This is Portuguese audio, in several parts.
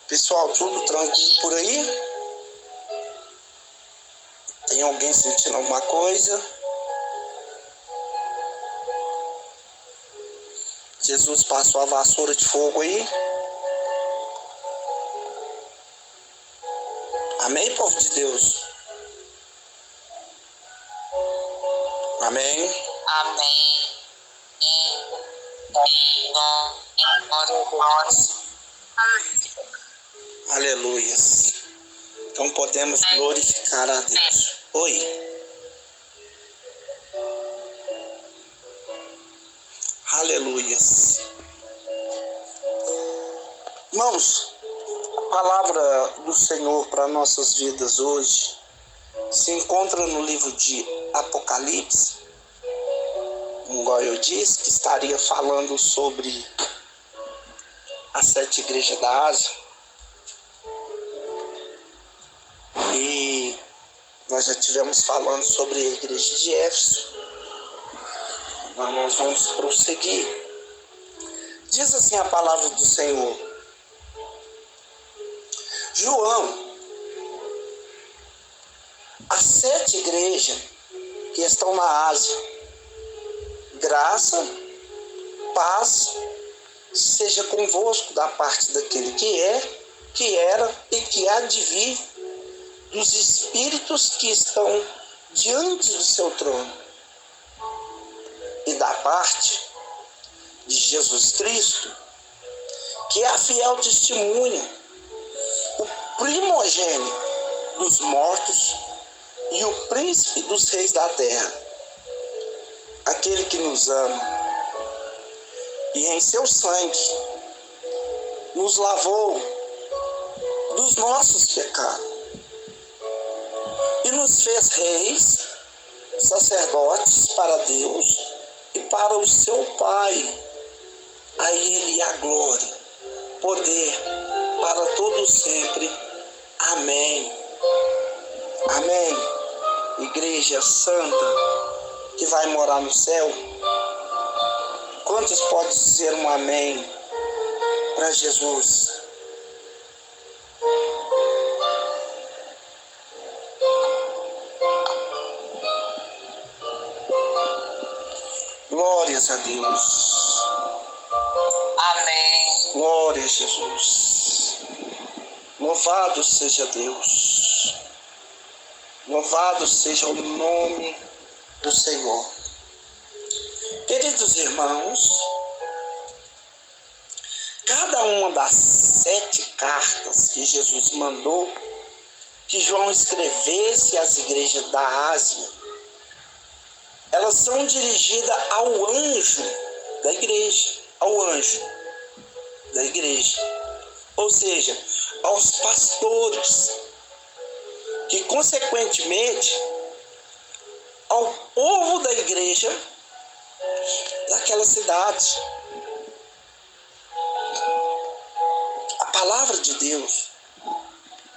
Pessoal, tudo tranquilo por aí? Tem alguém sentindo alguma coisa? Jesus passou a vassoura de fogo aí? Amém, povo de Deus? Amém? Amém. Aleluias. Então podemos glorificar a Deus. Oi. Aleluias. Irmãos, a palavra do Senhor para nossas vidas hoje se encontra no livro de Apocalipse, como eu disse, que estaria falando sobre as 7 igrejas da Ásia. E nós já tivemos falando sobre a igreja de Éfeso. Mas nós vamos prosseguir. Diz assim a palavra do Senhor: João, as 7 igrejas que estão na Ásia, graça, paz, seja convosco da parte daquele que é, que era e que há de vir, dos espíritos que estão diante do seu trono, e da parte de Jesus Cristo, que é a fiel testemunha, o primogênito dos mortos e o príncipe dos reis da terra, aquele que nos ama e em seu sangue nos lavou dos nossos pecados e nos fez reis, sacerdotes para Deus e para o seu Pai. A Ele a glória, poder para todos sempre. Amém. Amém. Igreja Santa que vai morar no céu. Quantos podem dizer um amém para Jesus? Glórias a Deus. Amém. Glória a Jesus. Louvado seja Deus. Louvado seja o nome do Senhor. Queridos irmãos, cada uma das 7 cartas que Jesus mandou que João escrevesse às igrejas da Ásia, elas são dirigidas ao anjo da igreja, ou seja, aos pastores, que consequentemente ao povo da igreja daquela cidade. A palavra de Deus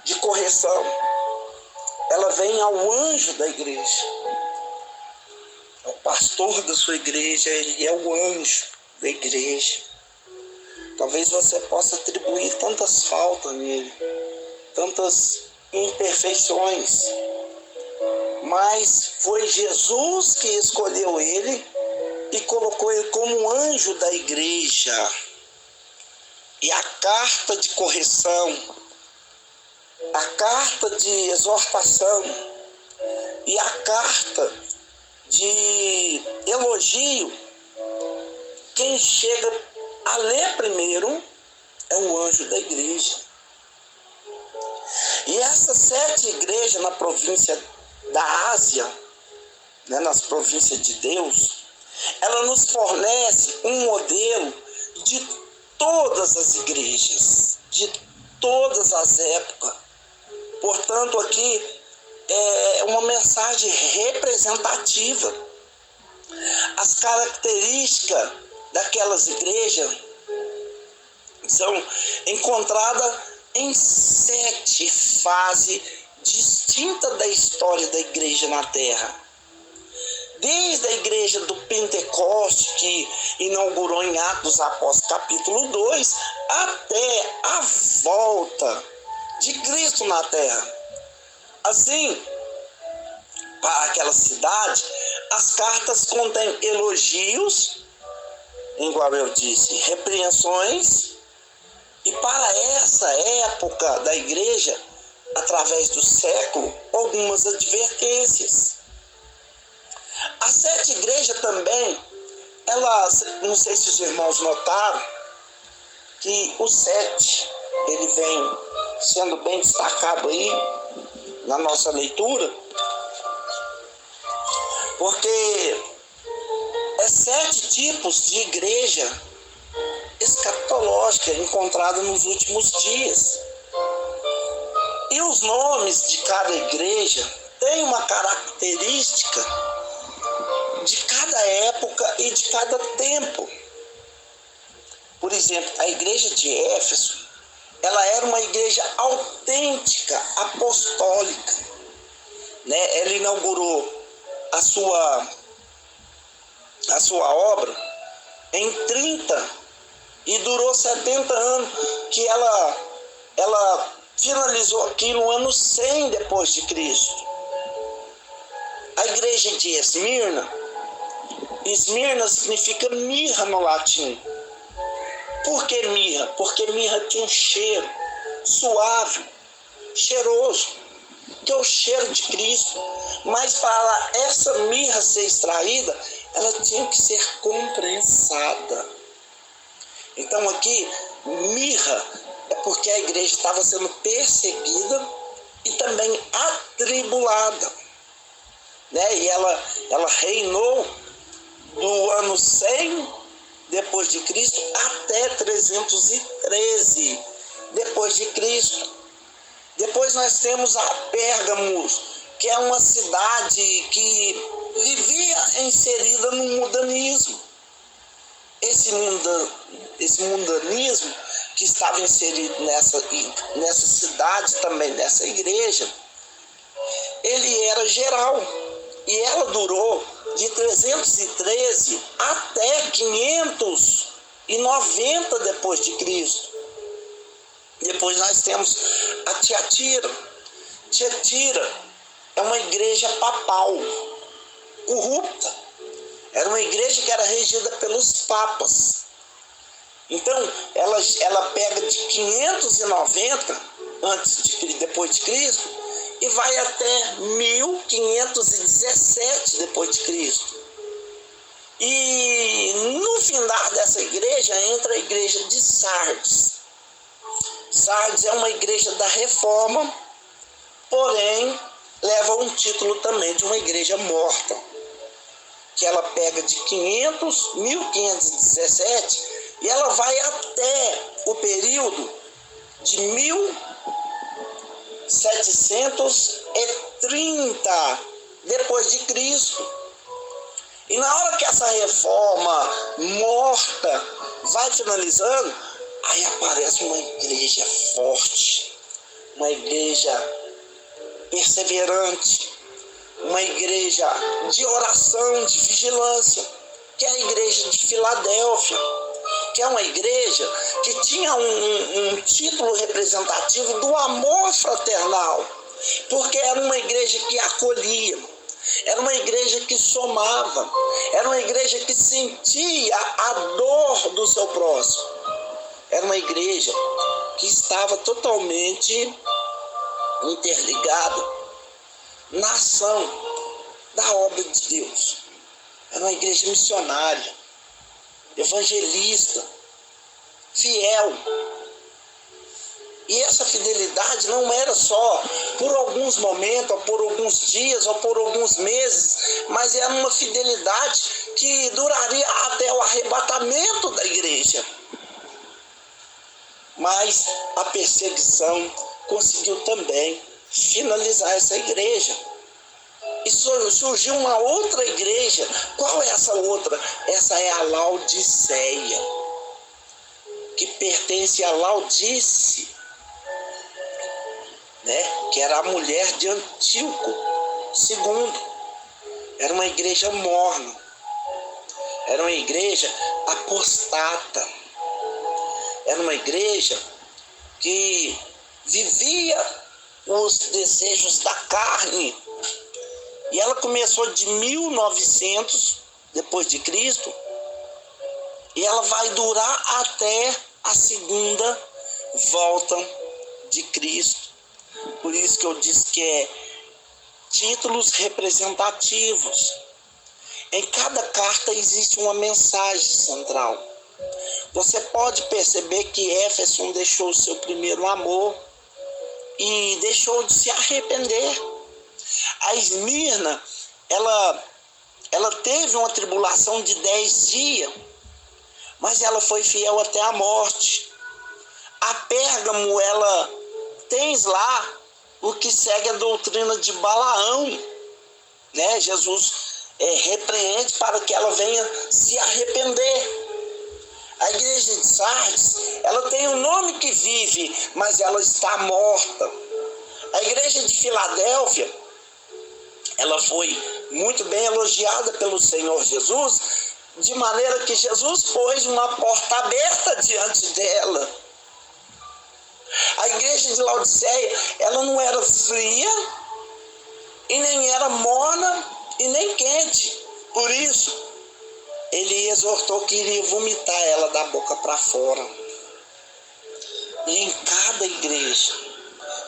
de correção, ela vem ao anjo da igreja. O pastor da sua igreja, ele é o anjo da igreja. Talvez você possa atribuir tantas faltas nele, tantas imperfeições, mas foi Jesus que escolheu ele e colocou ele como anjo da igreja. E a carta de correção, a carta de exortação e a carta de elogio, quem chega a ler primeiro é o anjo da igreja. E essas 7 igrejas na província da Ásia, nas províncias de Deus, ela nos fornece um modelo de todas as igrejas, de todas as épocas. Portanto, aqui é uma mensagem representativa. As características daquelas igrejas são encontradas em 7 fases distintas da história da igreja na terra. Desde desde a igreja do Pentecoste, que inaugurou em Atos dos Apóstolos, capítulo 2, até a volta de Cristo na terra. Assim, para aquela cidade, as cartas contêm elogios, igual eu disse, repreensões, e para essa época da igreja, através do século, algumas advertências. A sete igreja também, elas, não sei se os irmãos notaram, que o sete, ele vem sendo bem destacado aí na nossa leitura, porque é 7 tipos de igreja escatológica encontrada nos últimos dias. E os nomes de cada igreja têm uma característica de cada época e de cada tempo. Por exemplo, a igreja de Éfeso, ela era uma igreja autêntica, apostólica, né? Ela inaugurou a sua obra em 30 e durou 70 anos, que ela finalizou aqui no ano 100 depois de Cristo. A igreja de Esmirna significa mirra no latim. Por que mirra? Porque mirra tinha um cheiro suave, cheiroso, que é o cheiro de Cristo. Mas para essa mirra ser extraída, ela tinha que ser comprensada. Então aqui, mirra é porque a igreja estava sendo perseguida e também atribulada, né? E ela reinou do ano 100 depois de Cristo até 313 depois de Cristo. Depois nós temos a Pérgamos, que é uma cidade que vivia inserida no mundanismo. Esse mundanismo que estava inserido nessa cidade também, nessa igreja, ele era geral. E ela durou de 313 até 590 depois de Cristo. Depois nós temos a Tiatira. Tiatira é uma igreja papal, corrupta. Era uma igreja que era regida pelos papas. Então, ela pega de 590 depois de Cristo e vai até 1517 depois de Cristo. E no final dessa igreja entra a igreja de Sardes. Sardes é uma igreja da Reforma, porém leva um título também de uma igreja morta, que ela pega de 1517 e ela vai até o período de 1730 depois de Cristo. E na hora que essa reforma morta vai finalizando, aí aparece uma igreja forte, uma igreja perseverante, uma igreja de oração, de vigilância, que é a igreja de Filadélfia, que é uma igreja que tinha um título representativo do amor fraternal, porque era uma igreja que acolhia, era uma igreja que somava, era uma igreja que sentia a dor do seu próximo, era uma igreja que estava totalmente interligada na ação da obra de Deus. Era uma igreja missionária, evangelista, fiel. E essa fidelidade não era só por alguns momentos, ou por alguns dias, ou por alguns meses, mas era uma fidelidade que duraria até o arrebatamento da igreja. Mas a perseguição conseguiu também finalizar essa igreja. E surgiu uma outra igreja. Qual é essa outra? Essa é a Laodiceia, que pertence a Laodice, né? Que era a mulher de Antíoco II. Era uma igreja morna. Era uma igreja apostata. Era uma igreja que vivia os desejos da carne. E ela começou de 1900 depois de Cristo, e ela vai durar até a segunda volta de Cristo. Por isso que eu disse que é títulos representativos. Em cada carta existe uma mensagem central. Você pode perceber que Éfeso deixou o seu primeiro amor e deixou de se arrepender. A Esmirna, ela teve uma tribulação de 10 dias, mas ela foi fiel até a morte. A Pérgamo, ela tens lá o que segue a doutrina de Balaão, né? Jesus repreende para que ela venha se arrepender. A igreja de Sardes, ela tem um nome que vive, mas ela está morta. A igreja de Filadélfia, ela foi muito bem elogiada pelo Senhor Jesus, de maneira que Jesus pôs uma porta aberta diante dela. A igreja de Laodiceia, ela não era fria, e nem era morna, e nem quente. Por isso, ele exortou que iria vomitar ela da boca para fora. E em cada igreja,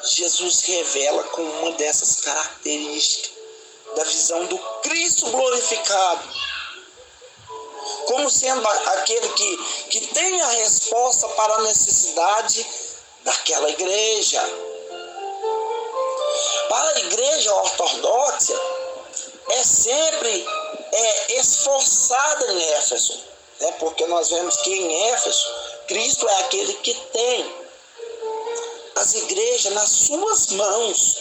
Jesus revela com uma dessas características da visão do Cristo glorificado, como sendo aquele que tem a resposta para a necessidade daquela igreja. Para a igreja ortodoxa, é sempre esforçada em Éfeso, né? Porque nós vemos que em Éfeso, Cristo é aquele que tem as igrejas nas suas mãos,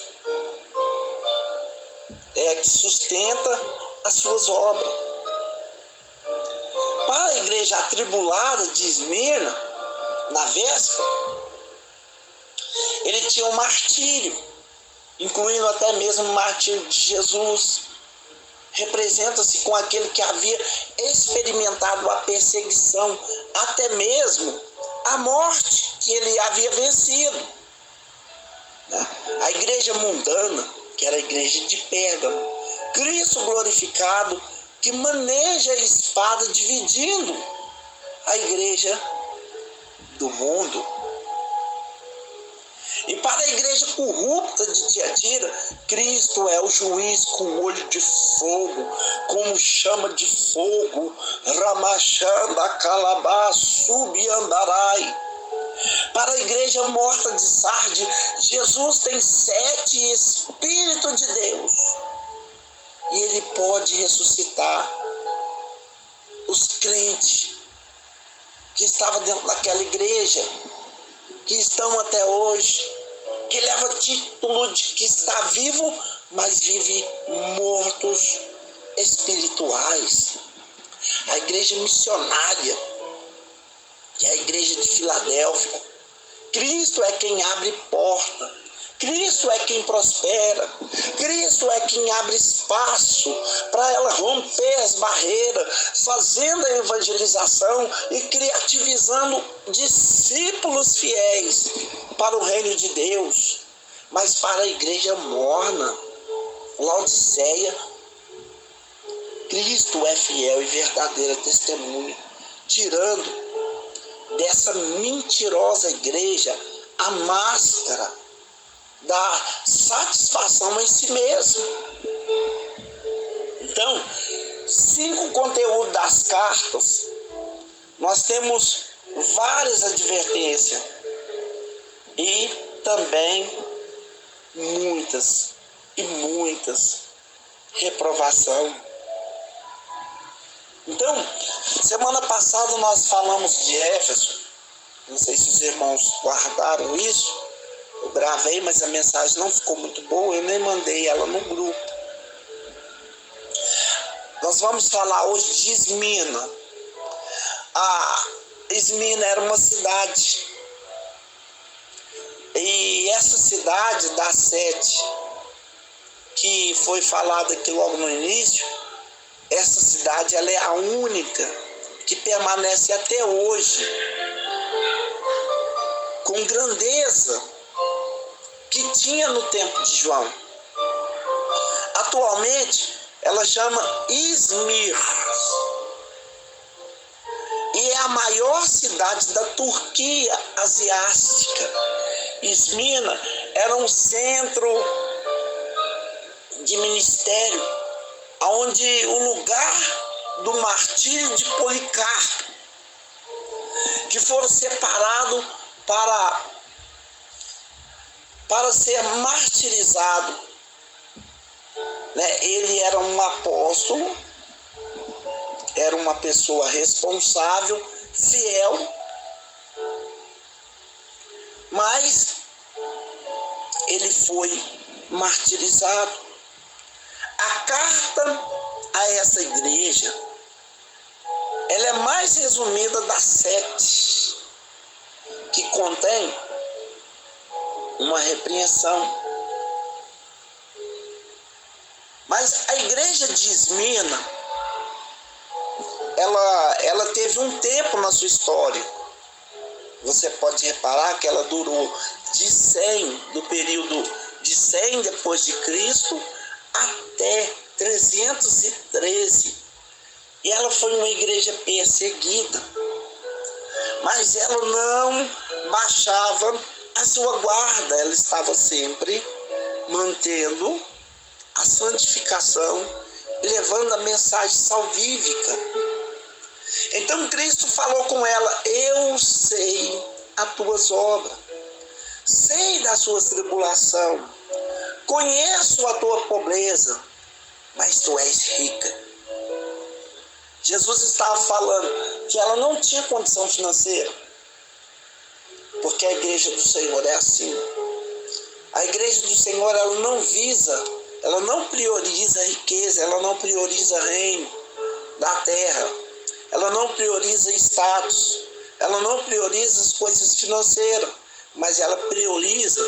que sustenta as suas obras. Para a igreja atribulada de Esmirna, na véspera, ele tinha um martírio, incluindo até mesmo o martírio de Jesus. Representa-se com aquele que havia experimentado a perseguição, até mesmo a morte que ele havia vencido. A igreja mundana, que era a igreja de Pérgamo, Cristo glorificado, que maneja a espada dividindo a igreja do mundo. E para a igreja corrupta de Tiatira, Cristo é o juiz com olho de fogo, como chama de fogo, Ramachanda, Calabá, Subiandarai. Para a igreja morta de Sardes, Jesus tem 7 Espíritos de Deus. E ele pode ressuscitar os crentes que estavam dentro daquela igreja, que estão até hoje, que leva título de que está vivo, mas vive mortos espirituais. A igreja missionária, que é a igreja de Filadélfia, Cristo é quem abre porta, Cristo é quem prospera, Cristo é quem abre espaço para ela romper as barreiras, fazendo a evangelização e criativizando discípulos fiéis para o reino de Deus. Mas para a igreja morna, Laodiceia, Cristo é fiel e verdadeira testemunha, tirando dessa mentirosa igreja a máscara da satisfação em si mesmo. Então, 5 conteúdos das cartas, nós temos várias advertências e também muitas reprovação. Então, semana passada nós falamos de Éfeso, não sei se os irmãos guardaram isso, eu gravei, mas a mensagem não ficou muito boa, eu nem mandei ela no grupo. Nós vamos falar hoje de Esmirna. A Esmirna era uma cidade, e essa cidade das 7, que foi falada aqui logo no início, essa cidade ela é a única que permanece até hoje com grandeza que tinha no tempo de João. Atualmente ela chama Izmir e é a maior cidade da Turquia asiática. Esmirna era um centro de ministério, onde o lugar do martírio de Policarpo, que foram separados para ser martirizado. Ele era um apóstolo, era uma pessoa responsável, fiel, mas ele foi martirizado. A carta a essa igreja, ela é mais resumida das 7, que contém uma repreensão. Mas a igreja de Esmirna, ela teve um tempo na sua história. Você pode reparar que ela durou do período de 100 depois de Cristo até 313. E ela foi uma igreja perseguida. Mas ela não baixava a sua guarda. Ela estava sempre mantendo a santificação, levando a mensagem salvífica. Então Cristo falou com ela: eu sei as tuas obras, sei das suas tribulações, conheço a tua pobreza, mas tu és rica. Jesus estava falando que ela não tinha condição financeira, porque a igreja do Senhor é assim. A igreja do Senhor, ela não prioriza a riqueza, ela não prioriza reino da terra, ela não prioriza status, ela não prioriza as coisas financeiras, mas ela prioriza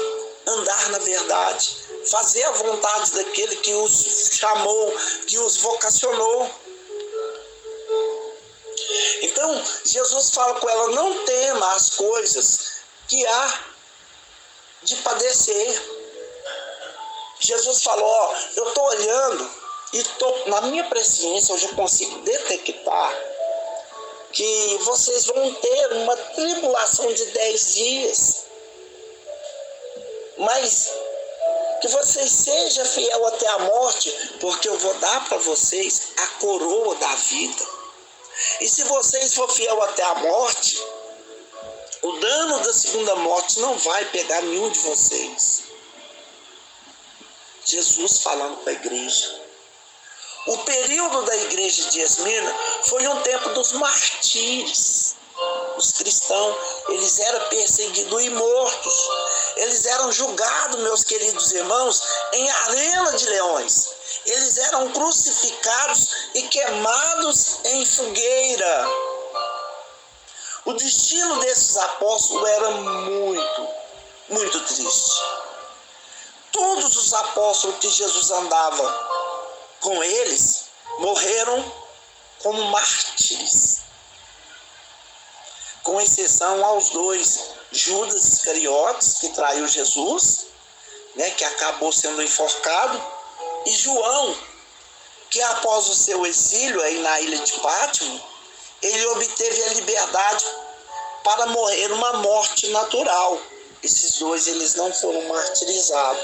andar na verdade, fazer a vontade daquele que os chamou, que os vocacionou. Então, Jesus fala com ela: não tema as coisas que há de padecer. Jesus falou: eu estou olhando e na minha presciência eu já consigo detectar que vocês vão ter uma tribulação de 10 dias. Mas que vocês sejam fiel até a morte, porque eu vou dar para vocês a coroa da vida. E se vocês for fiel até a morte, o dano da segunda morte não vai pegar nenhum de vocês. Jesus falando para a igreja. O período da igreja de Esmirna foi um tempo dos martírios. Os cristãos, eles eram perseguidos e mortos. Eles eram julgados, meus queridos irmãos, em arena de leões. Eles eram crucificados e queimados em fogueira. O destino desses apóstolos era muito, muito triste. Todos os apóstolos que Jesus andava com eles morreram como mártires, com exceção aos 2, Judas Iscariotes, que traiu Jesus, que acabou sendo enforcado, e João, que após o seu exílio aí na ilha de Pátimo, ele obteve a liberdade para morrer uma morte natural. Esses 2, eles não foram martirizados.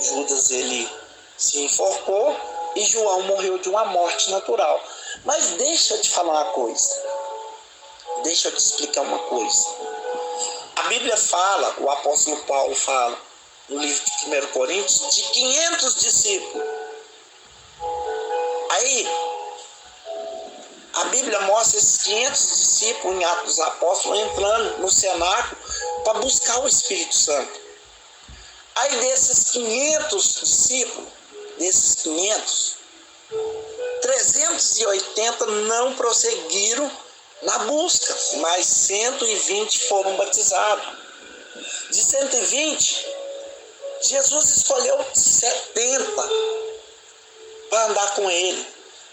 Judas, ele se enforcou e João morreu de uma morte natural. Mas deixa eu te falar uma coisa. Deixa eu te explicar uma coisa. A Bíblia fala, o apóstolo Paulo fala, no livro de 1 Coríntios, de 500 discípulos. Aí, a Bíblia mostra esses 500 discípulos em Atos dos Apóstolos entrando no cenáculo para buscar o Espírito Santo. Aí desses 500 discípulos, 380 não prosseguiram na busca, mas 120 foram batizados. De 120, Jesus escolheu 70 para andar com ele.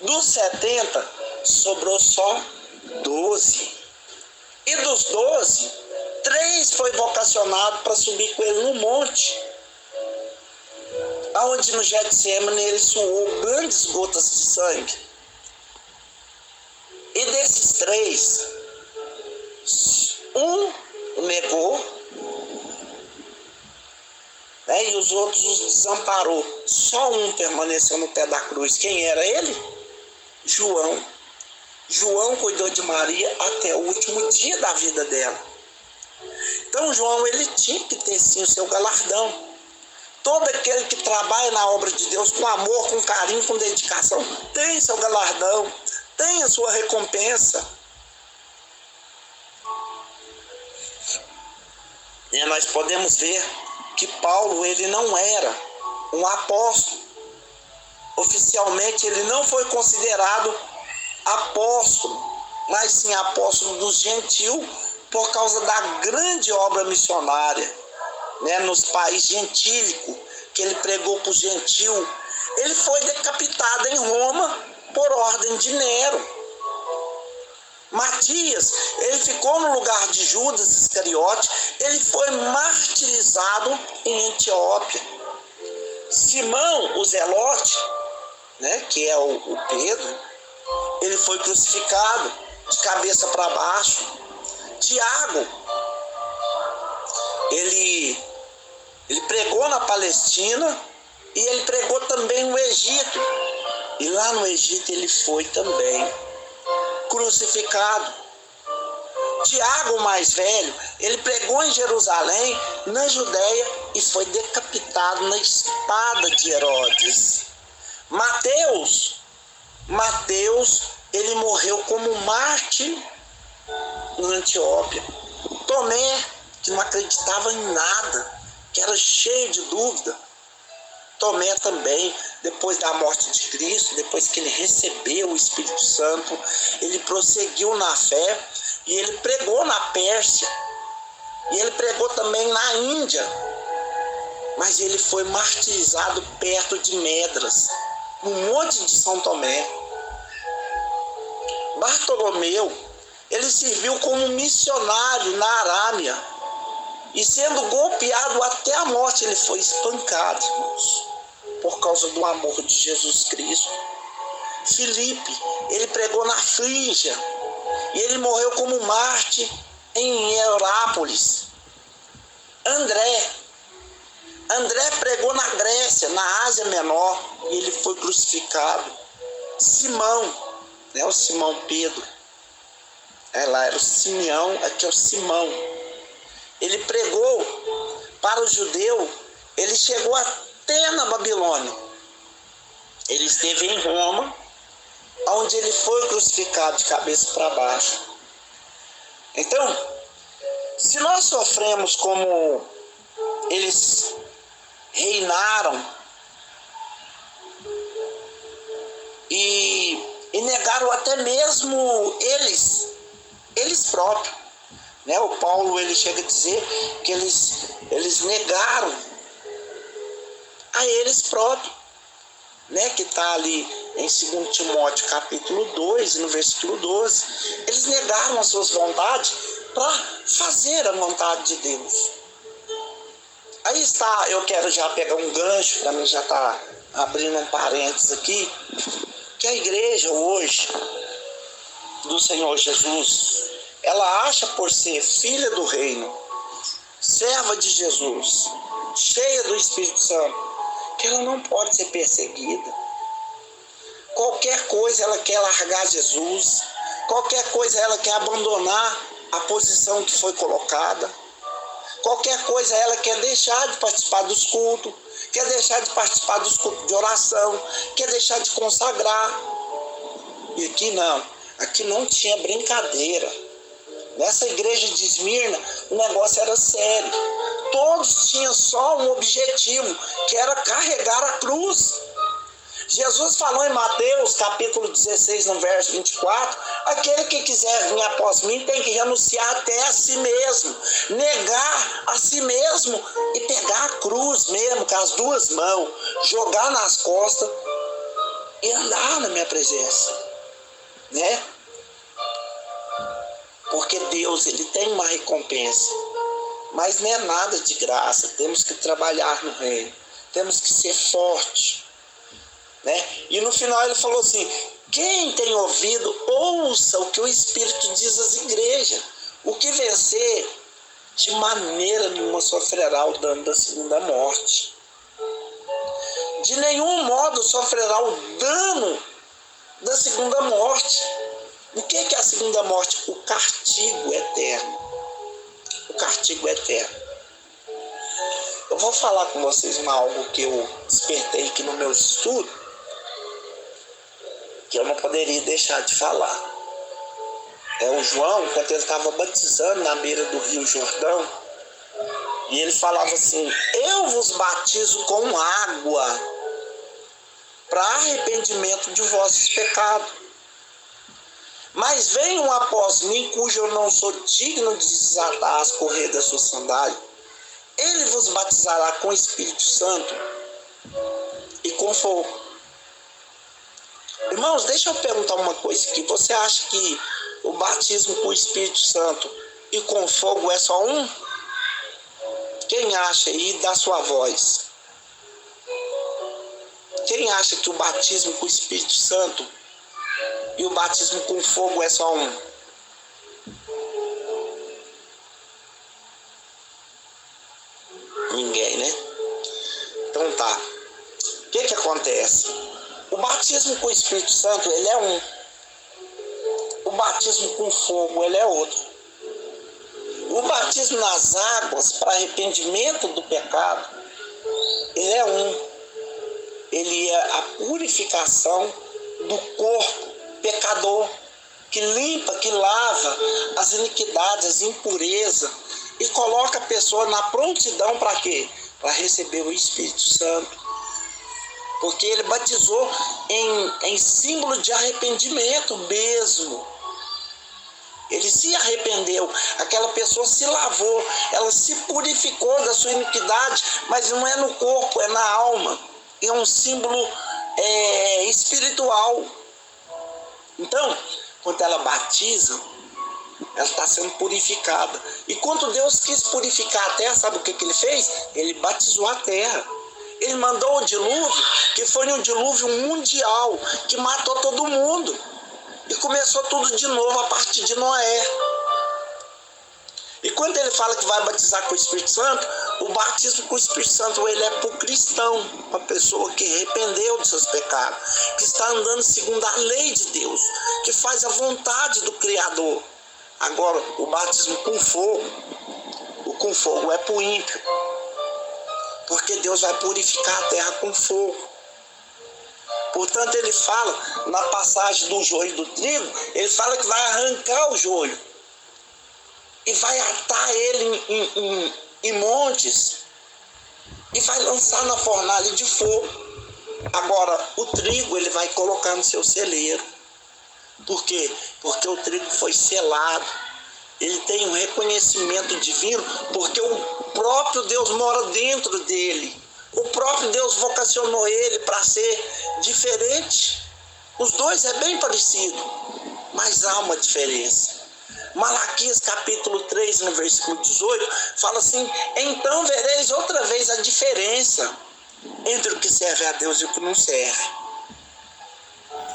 Dos 70, sobrou só 12. E dos 12, 3 foi vocacionado para subir com ele no monte, aonde no Getsemane ele suou grandes gotas de sangue. E desses 3, um negou, né, e os outros os desamparou. Só um permaneceu no pé da cruz. Quem era ele? João. João cuidou de Maria até o último dia da vida dela. Então João, ele tinha que ter sim o seu galardão. Todo aquele que trabalha na obra de Deus com amor, com carinho, com dedicação, tem seu galardão, tem a sua recompensa. E nós podemos ver que Paulo, ele não era um apóstolo. Oficialmente ele não foi considerado apóstolo, mas sim apóstolo dos gentios, por causa da grande obra missionária, né, nos países gentílicos, que ele pregou para os gentios. Ele foi decapitado em Roma por ordem de Nero. Matias, ele ficou no lugar de Judas Iscariote, ele foi martirizado em Etiópia. Simão, o Zelote, né, que é o Pedro, ele foi crucificado de cabeça para baixo. Tiago, ele pregou na Palestina e ele pregou também no Egito. E lá no Egito ele foi também crucificado. Tiago, o mais velho, ele pregou em Jerusalém, na Judéia, e foi decapitado na espada de Herodes. Mateus, ele morreu como mártir em Etiópia. Tomé, que não acreditava em nada, que era cheio de dúvida. Tomé também, depois da morte de Cristo, depois que ele recebeu o Espírito Santo, ele prosseguiu na fé e ele pregou na Pérsia. E ele pregou também na Índia. Mas ele foi martirizado perto de Medras, no Monte de São Tomé. Bartolomeu, ele serviu como missionário na Arábia. E sendo golpeado até a morte, ele foi espancado, irmãos, por causa do amor de Jesus Cristo. Filipe, ele pregou na Frígia e ele morreu como mártir em Hierápolis. André pregou na Grécia, na Ásia Menor, e ele foi crucificado. Simão, né, o Simão Pedro, lá era o Simeão, aqui é o Simão. Ele pregou para o judeu, ele chegou até na Babilônia. Ele esteve em Roma, onde ele foi crucificado de cabeça para baixo. Então, se nós sofremos como eles reinaram e negaram até mesmo eles próprios, né? O Paulo, ele chega a dizer que eles negaram a eles próprios, né? Que está ali em 2 Timóteo capítulo 2, no versículo 12. Eles negaram as suas vontades para fazer a vontade de Deus. Aí está, eu quero já pegar um gancho, para mim já está abrindo um parênteses aqui, que a igreja hoje do Senhor Jesus, ela acha por ser filha do reino, serva de Jesus, cheia do Espírito Santo, que ela não pode ser perseguida. Qualquer coisa ela quer largar Jesus, qualquer coisa ela quer abandonar a posição que foi colocada, qualquer coisa ela quer deixar de participar dos cultos, quer deixar de participar dos cultos de oração, quer deixar de consagrar. E aqui não tinha brincadeira. Nessa igreja de Esmirna, o negócio era sério. Todos tinham só um objetivo, que era carregar a cruz. Jesus falou em Mateus, capítulo 16, no verso 24, aquele que quiser vir após mim tem que renunciar até a si mesmo, negar a si mesmo e pegar a cruz mesmo, com as duas mãos, jogar nas costas e andar na minha presença, né? Porque Deus, ele tem uma recompensa, mas não é nada de graça. Temos que trabalhar no reino, temos que ser fortes, né? E no final ele falou assim: quem tem ouvido, ouça o que o Espírito diz às igrejas. O que vencer, de maneira nenhuma sofrerá o dano da segunda morte. De nenhum modo sofrerá o dano da segunda morte. O que é a segunda morte? O castigo eterno. O castigo eterno. Eu vou falar com vocês algo que eu despertei aqui no meu estudo, que eu não poderia deixar de falar. O João, quando ele estava batizando na beira do Rio Jordão, e ele falava assim: eu vos batizo com água para arrependimento de vossos pecados. Mas vem um após mim, cujo eu não sou digno de desatar as correias da sua sandália. Ele vos batizará com o Espírito Santo e com fogo. Irmãos, deixa eu perguntar uma coisa aqui. Você acha que o batismo com o Espírito Santo e com fogo é só um? Quem acha aí, dá sua voz. Quem acha que o batismo com o Espírito Santo e o batismo com fogo é só um? Ninguém, né? Então tá. O que acontece? O batismo com o Espírito Santo, ele é um. O batismo com fogo, ele é outro. O batismo nas águas para arrependimento do pecado, ele é um. Ele é a purificação do corpo pecador, que limpa, que lava as iniquidades, as impurezas, e coloca a pessoa na prontidão para quê? Para receber o Espírito Santo. Porque ele batizou em símbolo de arrependimento mesmo. Ele se arrependeu, aquela pessoa se lavou, ela se purificou da sua iniquidade, mas não é no corpo, é na alma. É um símbolo espiritual. Então, quando ela batiza, ela está sendo purificada. E quando Deus quis purificar a terra, sabe o que ele fez? Ele batizou a terra. Ele mandou o dilúvio, que foi um dilúvio mundial, que matou todo mundo. E começou tudo de novo a partir de Noé. E quando ele fala que vai batizar com o Espírito Santo, o batismo com o Espírito Santo, ele é para o cristão, para a pessoa que arrependeu de seus pecados, que está andando segundo a lei de Deus, que faz a vontade do Criador. Agora, o batismo com fogo é para o ímpio, porque Deus vai purificar a terra com fogo. Portanto, ele fala, na passagem do joio e do trigo, ele fala que vai arrancar o joio e vai atar ele em montes e vai lançar na fornalha de fogo. Agora, o trigo ele vai colocar no seu celeiro. Por quê? Porque o trigo foi selado. Ele tem um reconhecimento divino, porque o próprio Deus mora dentro dele. O próprio Deus vocacionou ele para ser diferente. Os dois é bem parecido, mas há uma diferença. Malaquias capítulo 3, no versículo 18, fala assim: então vereis outra vez a diferença entre o que serve a Deus e o que não serve.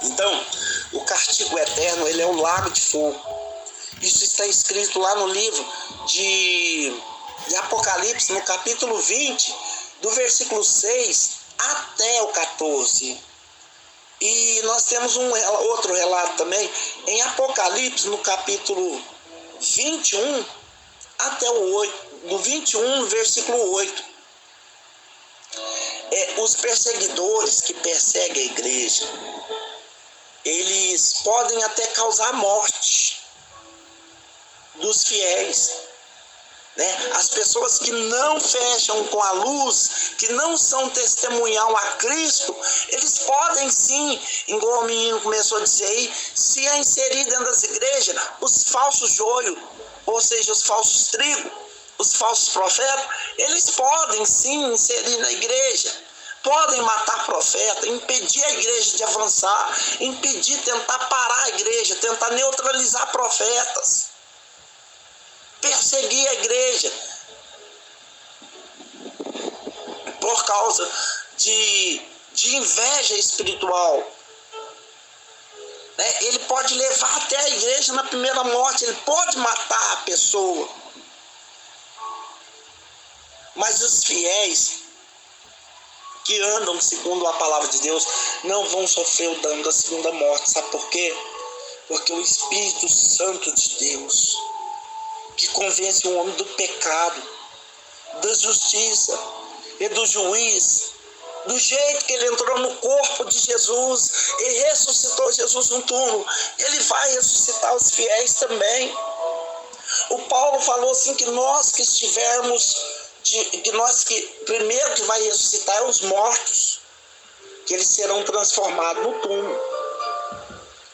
Então, o castigo eterno, ele é o lago de fogo. Isso está escrito lá no livro de Apocalipse, no capítulo 20, do versículo 6 até o 14. E nós temos outro relato também em Apocalipse, no capítulo 21 até o 8, do 21, versículo 8. Os perseguidores que perseguem a igreja, eles podem até causar morte dos fiéis, né? As pessoas que não fecham com a luz, que não são testemunhal a Cristo, eles podem sim, igual o menino começou a dizer aí, se inserir dentro das igrejas os falsos joios, ou seja, os falsos trigos, os falsos profetas, eles podem sim inserir na igreja, podem matar profeta, impedir a igreja de avançar, impedir, tentar parar a igreja, tentar neutralizar profetas, perseguir a igreja por causa de inveja espiritual. Ele pode levar até a igreja na primeira morte, ele pode matar a pessoa. Mas os fiéis que andam segundo a palavra de Deus não vão sofrer o dano da segunda morte. Sabe por quê? Porque o Espírito Santo de Deus, que convence o homem do pecado, da justiça e do juiz, do jeito que ele entrou no corpo de Jesus e ressuscitou Jesus no túmulo, ele vai ressuscitar os fiéis também. O Paulo falou assim que nós que estivermos, primeiro que vai ressuscitar é os mortos, que eles serão transformados no túmulo.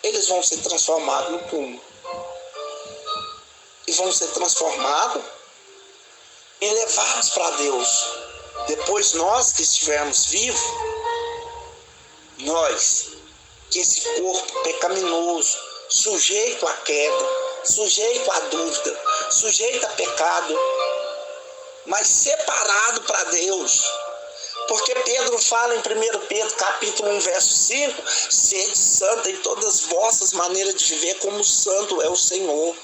Eles vão ser transformados no túmulo. E vão ser transformados e levados para Deus. Depois nós que estivermos vivos, nós, que esse corpo pecaminoso, sujeito à queda, sujeito à dúvida, sujeito a pecado, mas separado para Deus. Porque Pedro fala em 1 Pedro capítulo 1, verso 5, sede santo em todas as vossas maneiras de viver, como santo é o Senhor.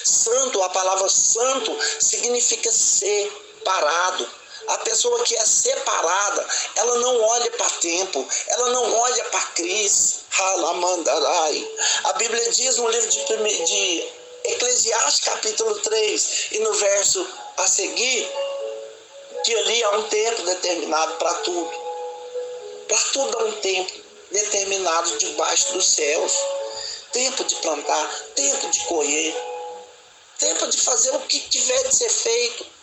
Santo, a palavra santo significa separado. A pessoa que é separada, ela não olha para tempo, ela não olha para Cristo. A Bíblia diz no livro de Eclesiastes capítulo 3 e no verso a seguir, que ali há um tempo determinado para tudo. Para tudo há um tempo determinado debaixo dos céus. Tempo de plantar, tempo de colher, tempo de fazer o que tiver de ser feito.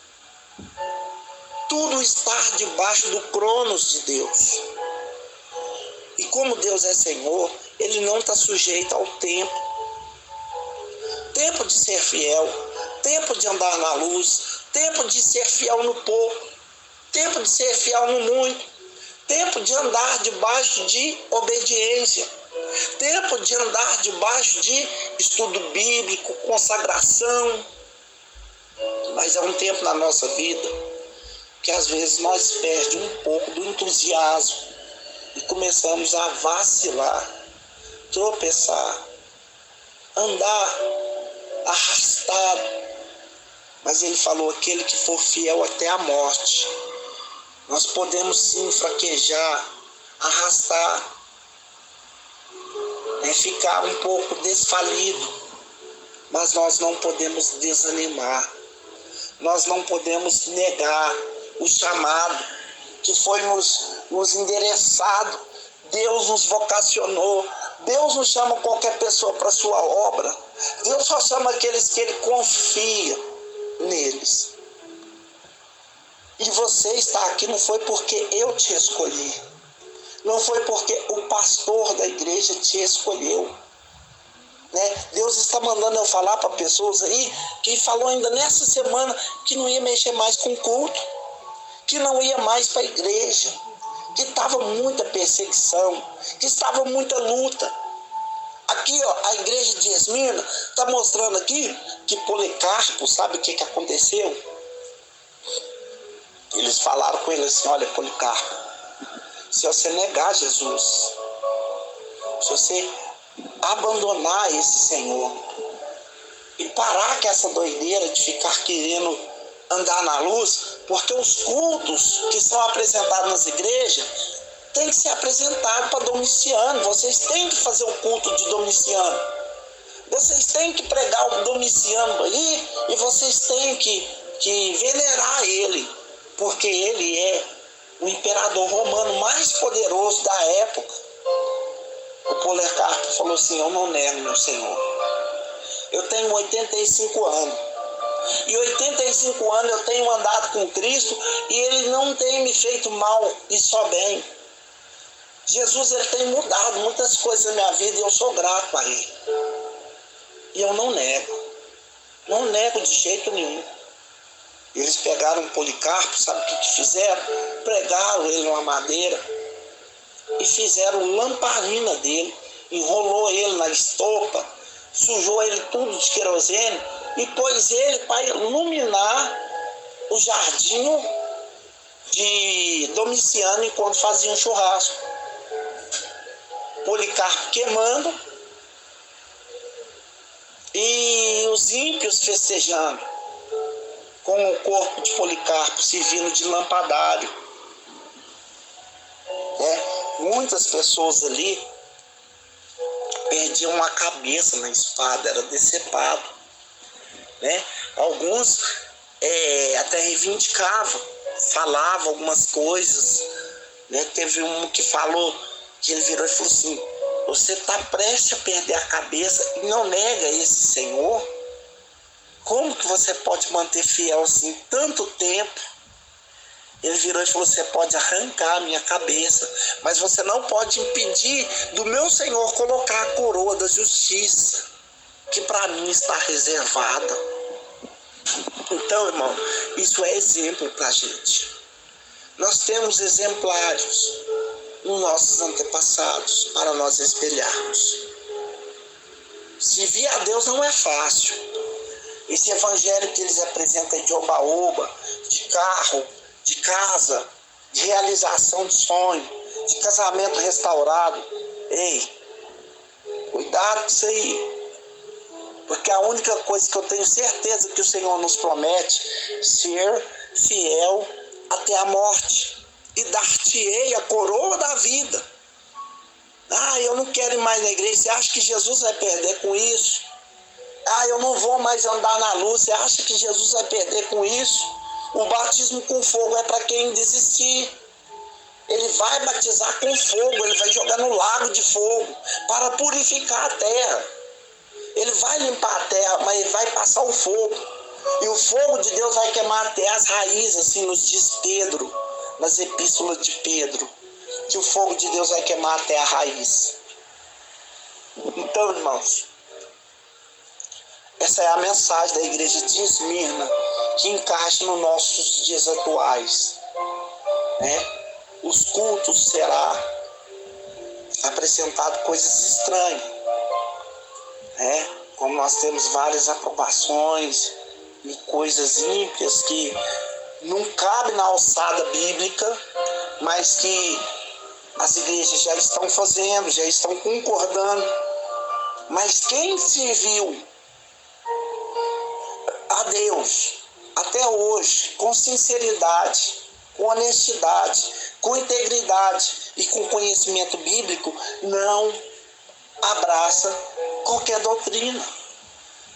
Tudo está debaixo do cronos de Deus. E como Deus é Senhor, Ele não está sujeito ao tempo. Tempo de ser fiel, tempo de andar na luz, tempo de ser fiel no pouco, tempo de ser fiel no muito, tempo de andar debaixo de obediência, tempo de andar debaixo de estudo bíblico, consagração. Mas é um tempo na nossa vida que às vezes nós perdemos um pouco do entusiasmo e começamos a vacilar, tropeçar, andar arrastado. Mas ele falou, aquele que for fiel até a morte. Nós podemos sim fraquejar, arrastar, ficar um pouco desfalido, mas nós não podemos desanimar. Nós não podemos negar o chamado que foi nos endereçado. Deus nos vocacionou. Deus não chama qualquer pessoa para a sua obra. Deus só chama aqueles que Ele confia neles. E você está aqui não foi porque eu te escolhi. Não foi porque o pastor da igreja te escolheu. Deus está mandando eu falar para pessoas aí que falou ainda nessa semana que não ia mexer mais com culto, que não ia mais para a igreja, que estava muita perseguição, que estava muita luta. Aqui, a igreja de Esmirna está mostrando aqui que Policarpo, sabe o que aconteceu? Eles falaram com ele assim, olha Policarpo, se você negar Jesus, se você abandonar esse Senhor e parar com essa doideira de ficar querendo andar na luz, porque os cultos que são apresentados nas igrejas tem que ser apresentado para Domiciano. Vocês têm que fazer o culto de Domiciano. Vocês têm que pregar o Domiciano aí e vocês têm que venerar ele, porque ele é o imperador romano mais poderoso da época. O Policarpo falou assim, eu não nego, meu Senhor. Eu tenho 85 anos. E 85 anos eu tenho andado com Cristo e Ele não tem me feito mal e só bem. Jesus, Ele tem mudado muitas coisas na minha vida e eu sou grato a Ele. E eu não nego. Não nego de jeito nenhum. Eles pegaram Policarpo, sabe o que fizeram? Pregaram ele numa madeira e fizeram lamparina dele, enrolou ele na estopa, sujou ele tudo de querosene e pôs ele para iluminar o jardim de Domiciano enquanto faziam churrasco. Policarpo queimando e os ímpios festejando, com o corpo de Policarpo servindo de lampadário. Muitas pessoas ali perdiam a cabeça na espada, era decepado. Alguns até reivindicavam, falavam algumas coisas. Teve um que falou, que ele virou e falou assim: você está prestes a perder a cabeça e não nega esse Senhor? Como que você pode manter fiel assim tanto tempo? Ele virou e falou: você pode arrancar a minha cabeça, mas você não pode impedir do meu Senhor colocar a coroa da justiça, que para mim está reservada. Então, irmão, isso é exemplo para a gente. Nós temos exemplares nos nossos antepassados para nós espelharmos. Servir a Deus não é fácil. Esse evangelho que eles apresentam de oba-oba, de carro, de casa, de realização de sonho, de casamento restaurado. Ei, cuidado com isso aí. Porque a única coisa que eu tenho certeza que o Senhor nos promete, ser fiel até a morte. E dar-te-ei a coroa da vida. Eu não quero ir mais na igreja. Você acha que Jesus vai perder com isso? Eu não vou mais andar na luz. Você acha que Jesus vai perder com isso? O batismo com fogo é para quem desistir. Ele vai batizar com fogo. Ele vai jogar no lago de fogo para purificar a terra. Ele vai limpar a terra, mas ele vai passar o fogo. E o fogo de Deus vai queimar até as raízes, assim nos diz Pedro, nas epístolas de Pedro, que o fogo de Deus vai queimar até a raiz. Então, irmãos, essa é a mensagem da igreja de Esmirna, que encaixa nos nossos dias atuais. Os cultos será apresentado coisas estranhas. Como nós temos várias aprovações e coisas ímpias que não cabem na alçada bíblica, mas que as igrejas já estão fazendo, já estão concordando. Mas quem serviu a Deus até hoje com sinceridade, com honestidade, com integridade e com conhecimento bíblico, não abraça qualquer doutrina,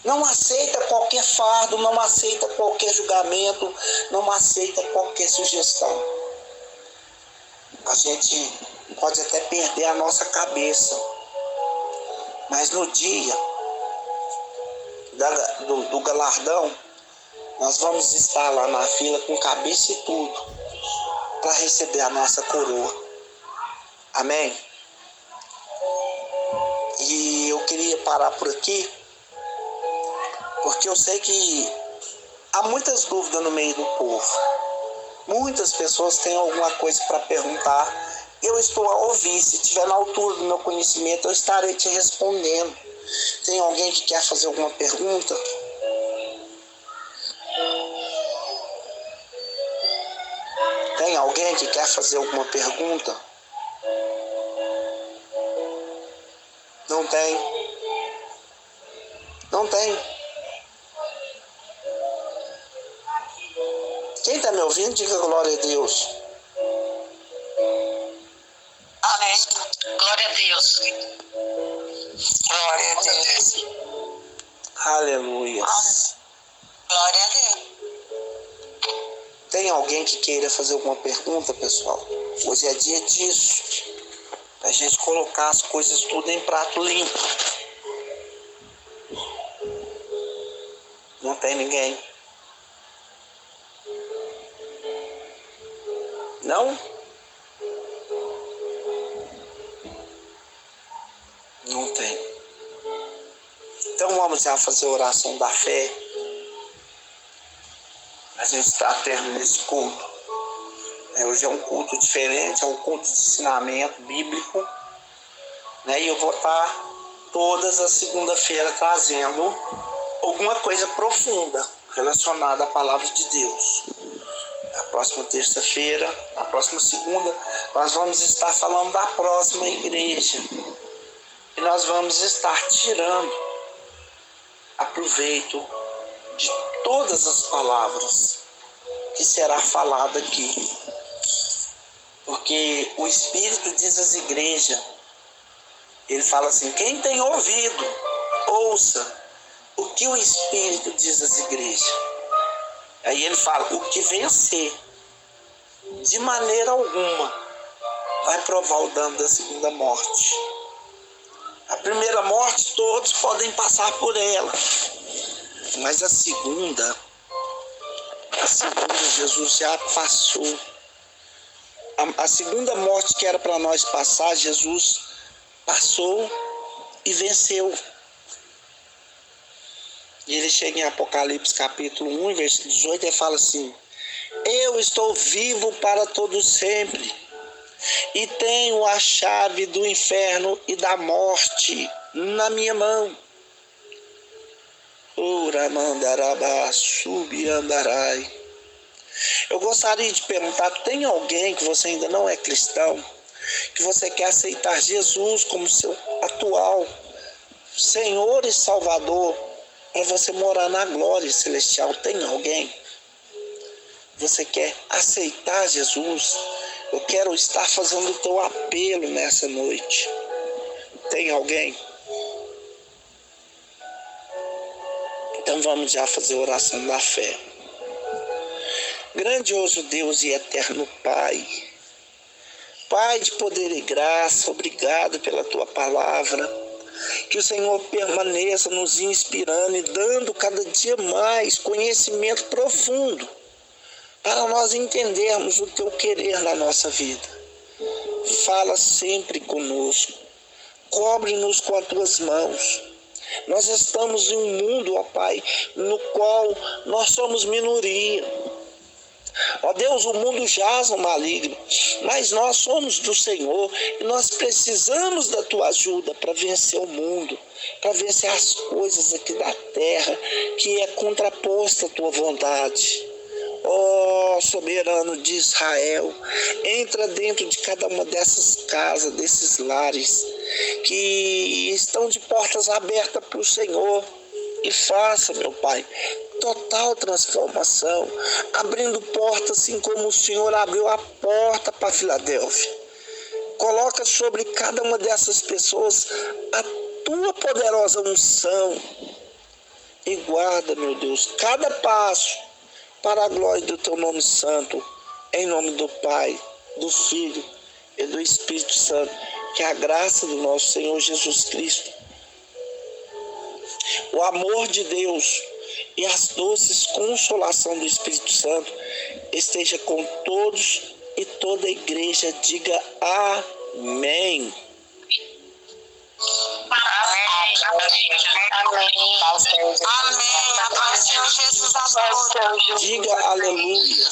não aceita qualquer fardo, não aceita qualquer julgamento, não aceita qualquer sugestão. A gente pode até perder a nossa cabeça, mas no dia do galardão, nós vamos estar lá na fila com cabeça e tudo para receber a nossa coroa. Amém? E eu queria parar por aqui, porque eu sei que há muitas dúvidas no meio do povo. Muitas pessoas têm alguma coisa para perguntar. Eu estou a ouvir. Se estiver na altura do meu conhecimento, eu estarei te respondendo. Tem alguém que quer fazer alguma pergunta? Tem alguém que quer fazer alguma pergunta? Não tem. Não tem. Quem está me ouvindo, diga glória a Deus. Amém. Glória a Deus. Glória a Deus. Aleluia. Glória a Deus. Tem alguém que queira fazer alguma pergunta, pessoal? Hoje é dia disso. A gente colocar as coisas tudo em prato limpo. Não tem ninguém? Não? Não tem. Então vamos já fazer a oração da fé. a gente está tendo nesse culto. Hoje é um culto diferente, é um culto de ensinamento bíblico, né? E eu vou estar todas as segunda-feiras trazendo alguma coisa profunda relacionada à palavra de Deus. Na próxima terça-feira, na próxima segunda, nós vamos estar falando da próxima igreja. E nós vamos estar tirando aproveito de todas as palavras que será falada aqui. Porque o Espírito diz às igrejas, ele fala assim, quem tem ouvido, ouça o que o Espírito diz às igrejas. Aí ele fala, o que vencer, de maneira alguma, vai provar o dano da segunda morte. A primeira morte, todos podem passar por ela. Mas a segunda Jesus já passou. A segunda morte que era para nós passar, Jesus passou e venceu. E ele chega em Apocalipse capítulo 1, versículo 18, e fala assim, eu estou vivo para todo sempre, e tenho a chave do inferno e da morte na minha mão. Uramandarabá, subiandarai. Eu gostaria de perguntar, tem alguém que você ainda não é cristão, que você quer aceitar Jesus como seu atual Senhor e Salvador, para você morar na glória celestial? Tem alguém? Você quer aceitar Jesus? Eu quero estar fazendo o teu apelo nessa noite. Tem alguém? Então vamos já fazer a oração da fé. Grandioso Deus e eterno Pai, Pai de poder e graça, obrigado pela tua palavra. Que o Senhor permaneça nos inspirando e dando cada dia mais conhecimento profundo para nós entendermos o teu querer na nossa vida. Fala sempre conosco, cobre-nos com as tuas mãos. Nós estamos em um mundo, ó Pai, no qual nós somos minoria. Ó Deus, o mundo jaz no maligno, mas nós somos do Senhor e nós precisamos da tua ajuda para vencer o mundo, para vencer as coisas aqui da terra que é contraposta à tua vontade. Ó soberano de Israel, entra dentro de cada uma dessas casas, desses lares que estão de portas abertas para o Senhor, e faça, meu Pai, total transformação, abrindo portas assim como o Senhor abriu a porta para Filadélfia. Coloca sobre cada uma dessas pessoas a tua poderosa unção e guarda, meu Deus, cada passo para a glória do teu nome santo, em nome do Pai, do Filho e do Espírito Santo. Que a graça do nosso Senhor Jesus Cristo, o amor de Deus e as doces consolação do Espírito Santo esteja com todos e toda a igreja diga amém. Amém. A paz do Senhor Jesus a todos. Diga aleluia.